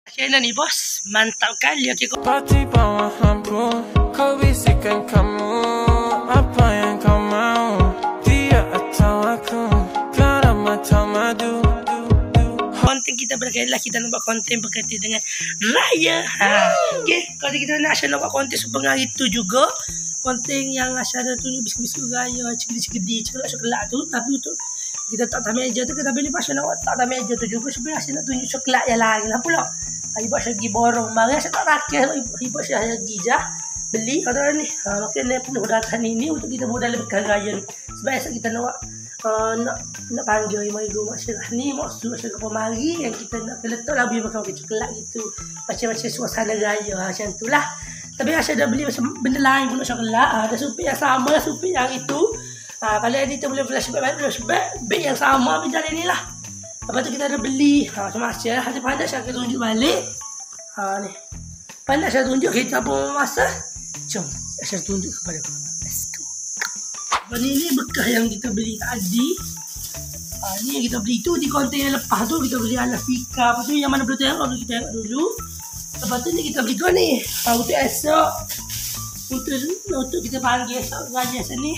Channel ni bos, mantap kali. Okey, Party bawah lampu, kau bisikan kamu, apa yang kau mau, dia atau aku, garam atau madu. konten kita berkaitan lah, kita nak buat konten berkaitan dengan raya. Okey, konten kita nak asyik nak buat konten sebengar itu juga. Konten yang asyik ada tunjuk biskut-biskut raya, cekedi-cekedi, coklat-coklat tu. Tapi untuk kita tak tahu meja tu, kita boleh asyik nak buat tak tahu meja tu juga. Sebenarnya asyik nak tunjuk coklat yang lain lah pula. Ibu asyik pergi borong mari asyik tak rakyat. Ibu asyik pergi je beli kata ni. Maknanya penuh datang ini untuk kita modal bekal raya ni. Sebab asyik kita nak nak panggil ibu maksud ni maksud asyik ke pemari yang kita nak letak labu yang makan coklat gitu. Macam-macam suasana raya macam itulah. Tapi asyik dah beli macam benda lain pun coklat. Ada supik yang sama lah supik yang itu. Kalau editor boleh flashback yang sama macam ni lah. Lepas tu kita ada beli macam-macam lah. Hati pandai saya akan tunjuk balik. Ni pandai saya tunjuk kita pun masa. Jom saya tunjuk kepada korang. Let's go. Ni bekas yang kita beli tadi. Ni yang kita beli tu di konten yang lepas tu. Kita beli ala Fika. Lepas tu yang mana belum tengok kita tengok dulu. Lepas tu ni kita beli tu ni. Untuk esok. Untuk kita panggil esok raja sini.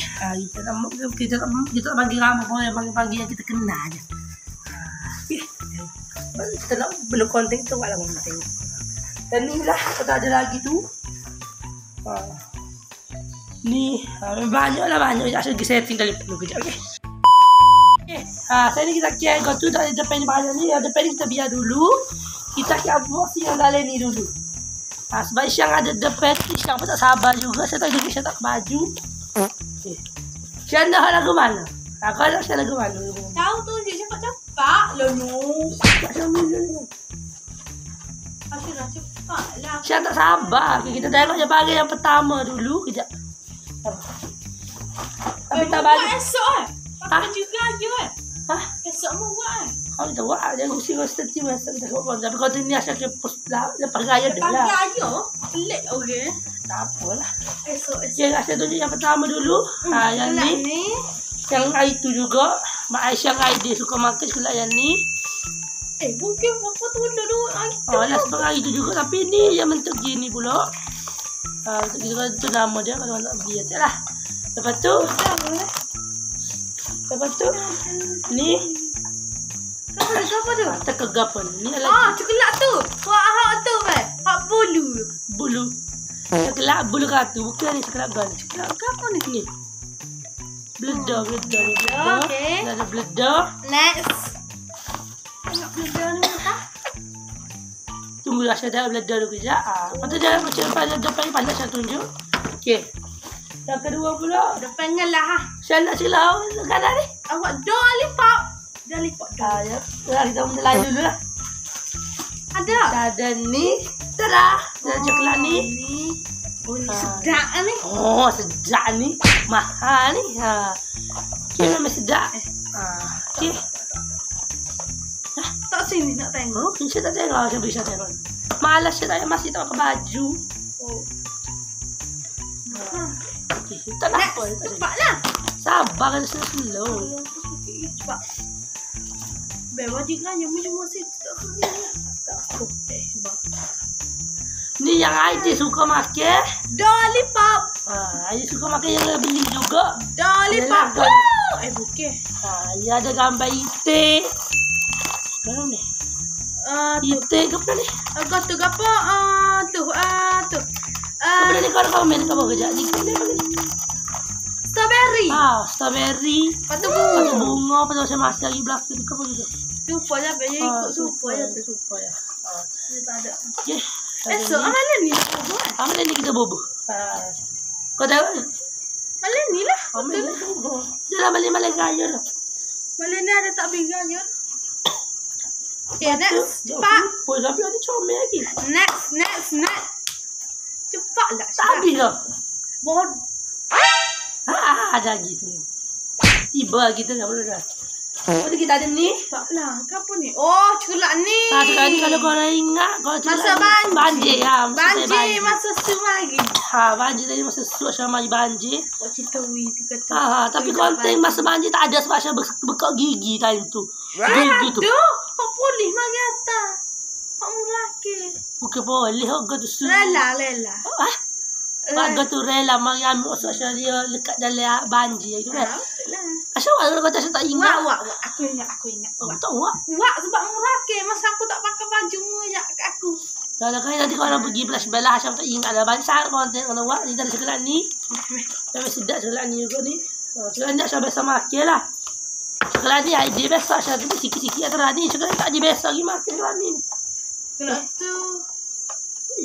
Kita tak panggil ramai pun yang panggil yang kita kenal je. Kita nak benda konten tu buatlah orang tengok. Dan ni lah kita ada lagi tu. Ni banyak asyik pergi setting telefon kejap okey. Saya ni kita kira kau tu tak ada depan ni banyak ni. Yang depan ni kita biar dulu. Kita kira box yang dalam ni dulu. Sebab Syang ada depan ni Syang pun tak sabar juga. Saya tak juga Syang tak baju. Okey. Syang dah lagu mana? Kau nak Syang lagu mana? Tahu tu je cepat-cepat lah nu. Asyik dah cepat lah. Syang tak sabar. Okay, kita tengok je pagi yang pertama dulu. Kejap. Tapi tak balik. Buat esok pakai juga je esok mau buat Kita buat. Jangan usi-usi nanti masa kita buat. Tapi kalau ni asyik kita post lah. Lepas raya dah lah. Lepas raya? Pelik okey. Tak apalah. Esok. Okay, asyik tunjuk yang pertama dulu. Yang ni. Yang itu juga. Mak Aisyah dengan Aidil suka makan sekolah yang ni. Mungkin apa tu dulu Lah sebab hari tu juga. Tapi ni yang bentuk gini pula. Itu nama dia kalau nak beli je lah. Lepas tu ni siapa tu? Terkegapan. Ni lagi. Coklat tu. Hak tu hak bulu. Coklat bulu ratu. Bukan ni coklat gal. Coklat apa ni? Bledor ni. Okey. Ada bledor. Next. Tengok bledor ni tak? Tunggulah saya dah bledor dulu kejap. Lepas tu jangan macam depan ni pandai saya tunjuk. Okey. Yang kedua pula. Depannya lah. Saya nak silau kanan ni. Awak lollipop. Lollipop. Ya. Kita mulai dulu lah. Ada. Ada ni. Tada. Ada coklat ni. Oh, ni sedap ni. Oh, sedap ni. Mahal ni. Okey, memang sedap. Okey. Tak sini nak tengok. Saya tak tengok. Saya bisa tengok. Malas saya masih tak pakai baju. Tak nak apa. Cepatlah. Sabar kan slow. Cepat. Bebas juga yang macam masih tak kena. Tak Ni yang Aidil suka makan. Lollipop. Aidil suka makan yang beli juga. Lollipop. Bukan. Ya ada gambar itik. Mana ni? Itik ke apa ni? Kata apa? Tu. Apa ni kau komen kau kejap ni. Strawberry. Strawberry. Patu bunga, patu masih lagi belakang tu apa gitu. Supa je, ikut supa je. Dia tak ada. Okey. Esok mana ni? Mana ni kita bobo. Kau tahu? Mana ni lah. Dia balik gaya lah. Mana ni ada tak bingga je. Okay, next. Cepat. Tapi ada comel lagi. Next. Cepatlah. Tak habis lah. Ada lagi tu. Tiba kita tak boleh dah. Lepas tu kita ada ni. Taklah. Apa ni? Oh, coklat ni. Coklat ni kalau korang ingat. Masa banjir. Banjir. Masa su lagi. Banjir tadi masa su sama banjir. Cerita tu kata. Tapi konten masa banjir tak ada sebab saya bekak gigi time tu. Gigi tu. Aduh. Kau pulih mari atas. Pak murah ke? Bukan boleh harga tu su. Rela. Ah, harga tu rela mari ambil asal dia lekat dalam banjir itu kan. Betul lah. Asal awak kata saya tak ingat. Wak. Aku ingat. Oh, tak awak. Wak sebab murah ke? Masa aku tak pakai baju murah kat aku. Kalau kau nanti kalau pergi belah Asal tak ingat lah. Banyak sangat kau tengok kalau awak. Ni dari sekolah ni. Memang sedap sekolah ni juga ni. Sekolah ni Asal biasa makan lah. Sekolah ni idea biasa Asal tu sikit-sikit atas ni. Sekolah tak ada biasa lagi makan sekolah ni. Kelak tu.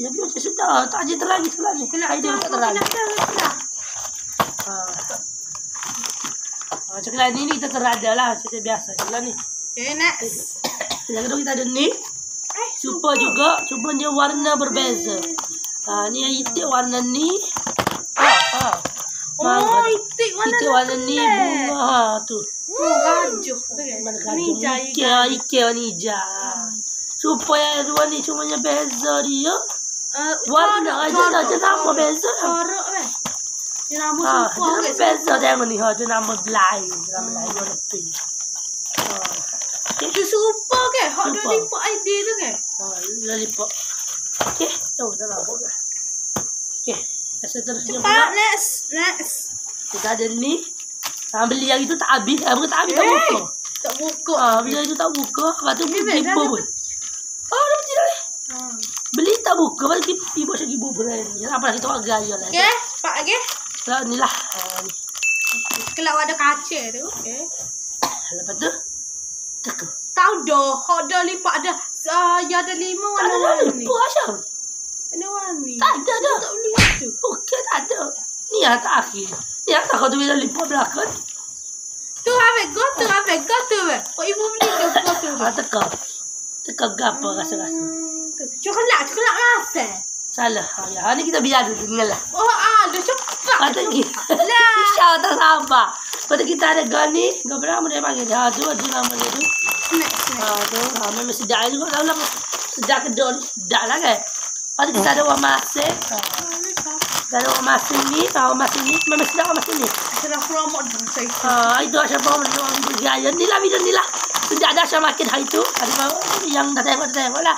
Ya biar macam sedap. Tak ada terlagi sekolah ni. Kelak tu Idea tak aku terlagi. kelak. Sekolah ni kita terada lah. Macam biasa sekolah ni. Okay, next. Yang kedua kita ada ni. Super juga. Cuma dia warna berbeza. Ni yang itik warna ni. Oh, itik warna ni bunga tu. Gajuh. Mana gajuh? Ikan warna hijau. Supaya dua ni cuma yang beza dia. Warna aja nama beza. Corak kan? Dia nama super dia beza tengok ni. Dia nama belai. Warna pink. Itu super ke? Hak dia lipat idea tu ke? Dia lipat. Okay. Dah nampak ke? Okay. Seterusnya cepat, next. Kita ada ni. Beli hari tu tak habis. Bukan tak habis, tak buka. Tak buka. Beli hari tu tak buka. Lepas tu gibo pun. Dah betul dah. Beli tak buka. Lepas tu gibo macam gibo berani. Apa kita buat gaya lah. Okay, cepat lagi. Kalau ni lah. Kelak ada kaca tu. Okay. Lepas tu. Teka. Tahu dah. Hak dah lipat ada. Ya ada 5 warna-warni. Tak ada Asal. Warna-warni. Tak ada dah. Tak boleh tu. Okey, tak ada. Ni yang tak akhir. Yang tak kau tu bila lipat belakang. Tu habis. Go tu. Oh, ibu beli tu. Go tu. Teka. Teka gapa rasa-rasa. Coklat rasa. Salah. Ni kita biar dulu dengar lah. Oh, ada cepat. Kata kita. Isya tak sabar. Lepas tu kita ada gani. Gak berapa dia panggil dia. Tu nama dia tu. Next. Tu. Memang sedap juga. Kalau sedap kedua ni. Sedap lah kan. Lepas tu kita ada orang masak. Kita ada orang masak ni. Orang masak ni. Memang sedap orang masak ni. Sudah promote dulu saya. Itu Asal bawa orang bergaya. Ni lah video ni lah. Sedap dah Asal makan hari tu. Ada yang dah tengok lah.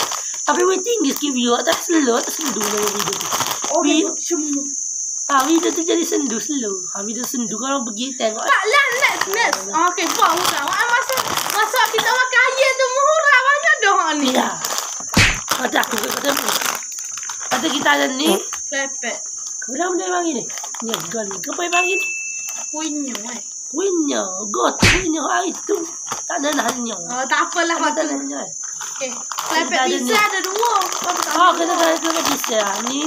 Tapi waiting tinggi sikit view. Tak slow. Tak sendu lah video tu. Oh, semua. Video tu jadi sendu slow. Video sendu kalau pergi tengok. Tak lah, next. Okay, buat murah. Masa kita makan ayam tu murah banyak dah ni. Ya. Kata aku kata ni. Kata kita ada ni. Klepek. Kenapa dia panggil ni? Ni gun. Kenapa dia panggil ni? Kuenya. Got kuenya hari tu. Tak ada nahnya. Tak apalah Tak ada waktu. nahnya. Okay. Klepek pizza ada 2. Kita ada pizza. Ni.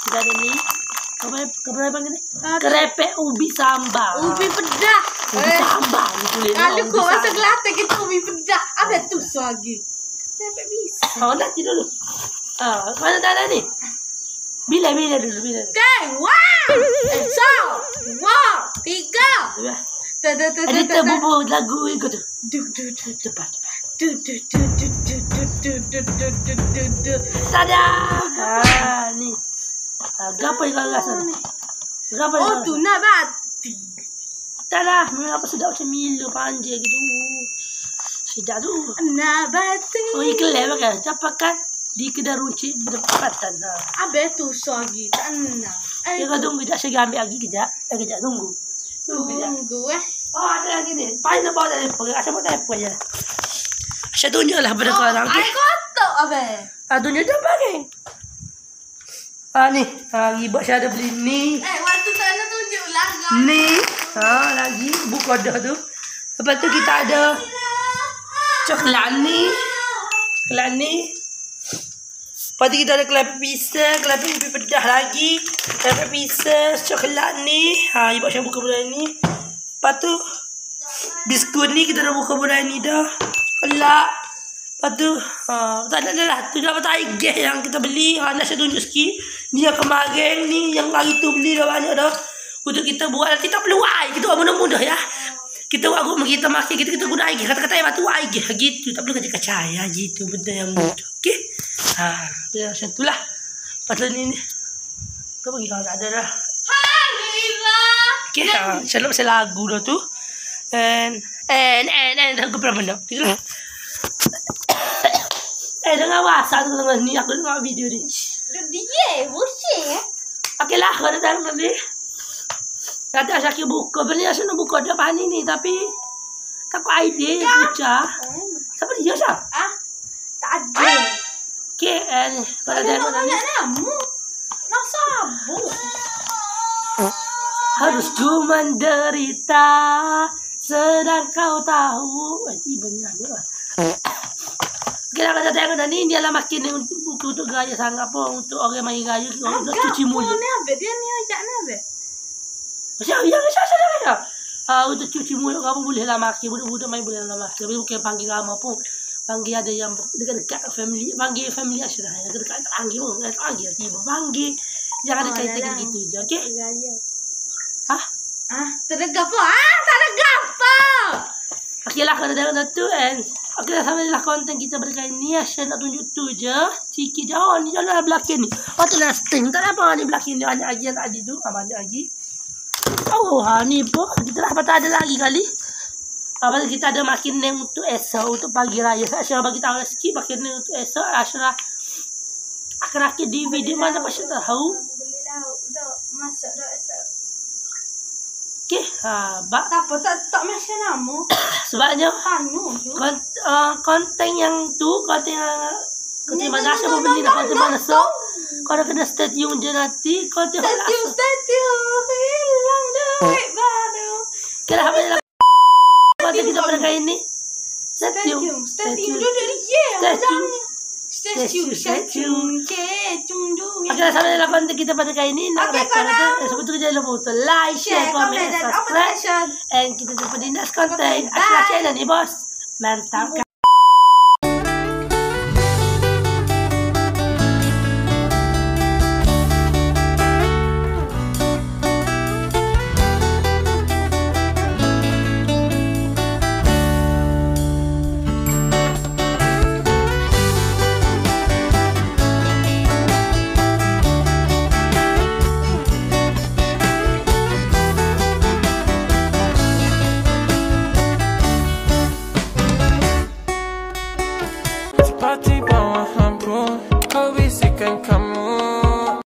Kita ada ni. Kenapa dia panggil ni? Kerepek ubi sambal. Ubi pedah. Ubi sambal. Kalau kau masa Kelantan kita ubi pedah. Apa tu lagi? Klepek pizza. Nanti dulu. Mana tak ada ni? Bila dulu. Okay, wow. So, wow. 3. Ada bubu lagu itu tu. Cepat. Tada. Ni. Gapa yang rasa ni? Gapa Oh, tu nak bati. Tada. Memang apa sedap macam Milo panjang gitu. Sedap tu. Nak bati. Oh, iklan kan? Dapatkan di kedai runcit berdekatan. Abe tu lagi. Tak nak. Dia kau tunggu tak saya ambil lagi kejap. Kejap tunggu. Tunggu Oh, ada lagi ni. Paling nak bawa telefon. Asal bawa telefon je. Saya tunjuklah pada kau orang. Air kotak abe. Tunjuk dah pakai. Ni. Ibu saya ada beli ni. Waktu tak nak tunjuk lah. Ni. Lagi. Buka dah tu. Lepas tu kita ada coklat ni. Coklat ni. Lepas tu kita ada kelapa pisang. Kelapa ubi pedah lagi. Kelapa pisang. Coklat ni. Ibu saya buka bulan ni. Lepas tu biskut ni kita dah buka bulan ni dah. Coklat. Lepas tu tak ada lah. Tu dapat tiger yang kita beli. Nak saya tunjuk sikit. Ni yang kemarin ni. Yang hari tu beli dah banyak dah. Untuk kita buat. Kita perlu air. Kita buat mudah-mudah ya. Kita buat rumah kita makan. Kita guna air. Kata-kata yang batu air. Gitu. Tak perlu kacang-kacang. Gitu. Benda yang mudah. Okay. Macam tu lah. Lepas tu ni. Kau pergi. Tak ada dah. Okay. Saya pasal lagu dah tu. And lagu berapa benda. Itulah. dengan WhatsApp tu dengan ni. Aku tengok video ni. Dia, bullshit. Okey lah, kalau tengok ni. Kata Syakir buka. Benda Syakir nak buka dia pani ni. Tapi, takut idea baca. Siapa dia Syakir? Tak ada. Okey, kalau tengok ni. Nak sabuk. Harus ku menderita sedang kau tahu. Tiba-tiba lah. Okey lah, kalau tengok ni. Dia lah makin ni untuk gaya sangat pun. Untuk orang main gaya. Untuk cuci mulut. Ni apa? Dia ni ajak ni apa? Macam untuk cuci mulut kamu boleh lah makin. Budak-budak main boleh lah makin. Tapi bukan panggil lama pun. Panggil ada yang dekat-dekat family. Panggil family Ashraf. Yang dekat panggil pun. Panggil tiba. Panggil. Jangan ada kaitan gitu je. Okey? Terdegar apa? Tak degar apa? Okey lah kalau dah tu okey lah sampai lah konten kita berkali ni. Asyik nak tunjuk tu je. Sikit jauh ni jalan belakang ni. Oh tu lah sting. Tak apa ni belakang ni. Banyak lagi yang tak ada tu. Banyak lagi. Oh ni pun. Kita dah patah ada lagi kali. Pasal kita ada makin ni untuk esok. Untuk pagi raya. Asyik bagi tahu lah sikit. Makin ni untuk esok. Asyik lah. Akhir-akhir di video mana Asyik tahu. Boleh lah. Dah masak dah esok. Okey, tak apa, tak masuk nama. Sebabnya Tanu. konten yang tu, konten mana Asyik mau beli dah konten mana so. Kau dah kena stay tune je nanti. Konten Stay tune. Hilang duit baru. Okey lah, habis lah konten kita pada kali ni. Stay tune. Duduk dia. Stay tune. Okey lah, sampai lah konten kita pada kali ni. Nak record tu. Sebetulnya jangan lupa untuk like, share, comment, dan subscribe. And kita jumpa di next konten. Asyik channel ni bos. Mantap kan?